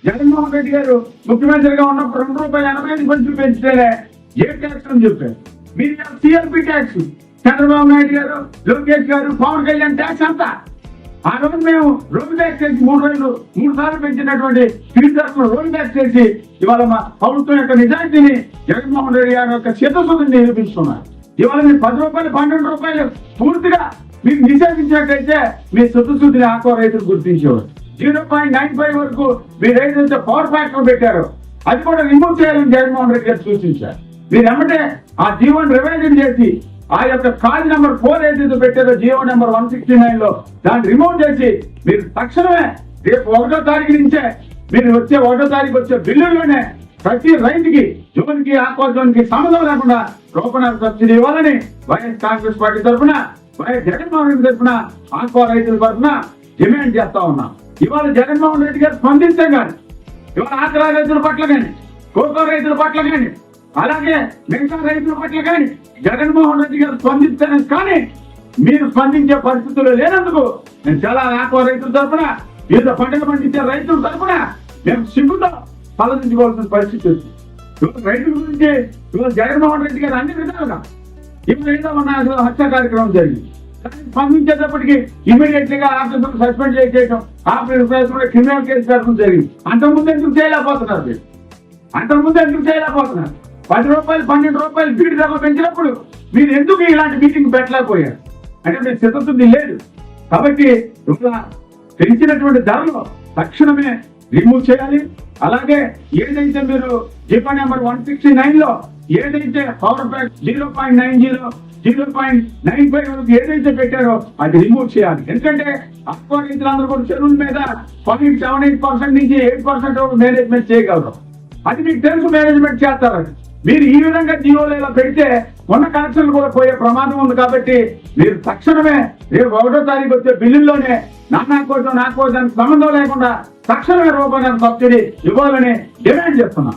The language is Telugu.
జగన్మోహన్ రెడ్డి గారు ముఖ్యమంత్రిగా ఉన్నప్పుడు ₹2.85 పెంచితేనే ఏ ట్యాక్స్ అని చెప్పారు. మీరు సిఆర్పి ట్యాక్స్, చంద్రబాబు నాయుడు గారు, లోకేష్ గారు, పవన్ కళ్యాణ్ ట్యాక్స్ అంతా. ఆ రోజు మేము రోడ్ ట్యాక్స్ చేసి 3 సార్లు పెంచినటువంటి స్పీడ్ ధరలు రోడ్ ట్యాక్స్ చేసి ఇవాళ మా ప్రభుత్వం యొక్క నిజాయితీని జగన్మోహన్ రెడ్డి గారి యొక్క చిత్తశుద్ధిని నిరూపిస్తున్నారు. ఇవాళ మీరు ₹10, ₹12 పూర్తిగా మీరు నిషేధించినట్లయితే మీ చిత్తశుద్ధిని ఆక్వా రైతులు గుర్తించేవారు. 0.95 వరకు మీరు ఏదైతే పవర్ ఫ్యాక్టర్ పెట్టారో అది కూడా రిమూవ్ చేయాలని జగన్మోహన్ రెడ్డి గారు సూచించారు. మీరు ఏమంటే ఆ జీవోని రివైజన్ చేసి ఆ యొక్క కాజ్ నెంబర్ 4 ఏదైతే పెట్టారో జీవో నెంబర్ 169 లో దాన్ని రిమూవ్ చేసి మీరు తక్షణమే రేపు 1వ తారీఖు నుంచే మీరు వచ్చే 1వ తారీఖు వచ్చే బిల్లుల్లోనే ప్రతి రైతుకి జోన్కి ఆక్వా జోన్కి సంబంధం లేకుండా రూపాయల సబ్సిడీ ఇవ్వాలని వైఎస్ కాంగ్రెస్ పార్టీ తరఫున వైఎస్ జగన్మోహన్ రెడ్డి తరఫున ఆక్వా రైతుల తరఫున డిమాండ్ చేస్తా ఉన్నాం. ఇవాళ జగన్మోహన్ రెడ్డి గారు స్పందిస్తే కానీ ఇవాళ ఆక్వా రైతుల పట్ల కానీ కోకో రైతుల పట్ల కానీ అలాగే మిగతా రైతుల పట్ల కానీ జగన్మోహన్ రెడ్డి గారు స్పందిస్తేనే కానీ మీరు స్పందించే పరిస్థితులు లేనందుకు నేను చాలా ఆక్వా రైతుల తరఫున వివిధ పంటలు పండించే రైతుల తరఫున మేము సిగ్గుతో తలదించుకోవాల్సిన పరిస్థితి వచ్చింది. రైతుల గురించి ఇవాళ జగన్మోహన్ రెడ్డి గారు అన్ని విధాలుగా ఇప్పుడు ఏదో ఉన్న హత్య కార్యక్రమం జరిగింది. స్పందించేటప్పటికి ఇమీడియట్ గా ఆఫీసర్ సస్పెండ్ చేయడం ఆఫీసర్ క్రిమినల్ కేసు పెట్టడం జరిగింది. అంతకుముందు ఎందుకు చేయలేకపోతున్నారు మీరు? అంతకుముందు ఎందుకు చేయలేకపోతున్నారు? ₹10, ₹12 ఫీడ్ ధరలు పెంచినప్పుడు మీరు ఎందుకు ఇలాంటి మీటింగ్ పెట్టలేకపోయారు? అంటే మీకు చిత్తశుద్ధి లేదు. కాబట్టి పెంచినటువంటి ధరలు తక్షణమే రిమూవ్ చేయాలి. అలాగే ఏదైతే మీరు జీవో నెంబర్ 169 లో ఏదైతే పవర్ ఫ్యాక్టర్ 0.90, 0.95 వరకు ఏదైతే పెట్టారో అది రిమూవ్ చేయాలి. ఎందుకంటే ఆక్వా రైతులందరూ కూడా చెరువుల మీద 0.78% నుంచి 8% వరకు మేనేజ్మెంట్ చేయగలరు. అది మీకు తెలుసు, మేనేజ్మెంట్ చేస్తారు. మీరు ఈ విధంగా జీవోలు ఇలా పెడితే ఉన్న కనెక్షన్లు కూడా పోయే ప్రమాదం ఉంది. కాబట్టి మీరు తక్షణమే రేపు 1వ తారీఖు వచ్చే బిల్లుల్లోనే నాకు దానికి సంబంధం లేకుండా తక్షణమే రూపాయల సబ్సిడీ ఇవ్వాలని డిమాండ్ చేస్తున్నాం.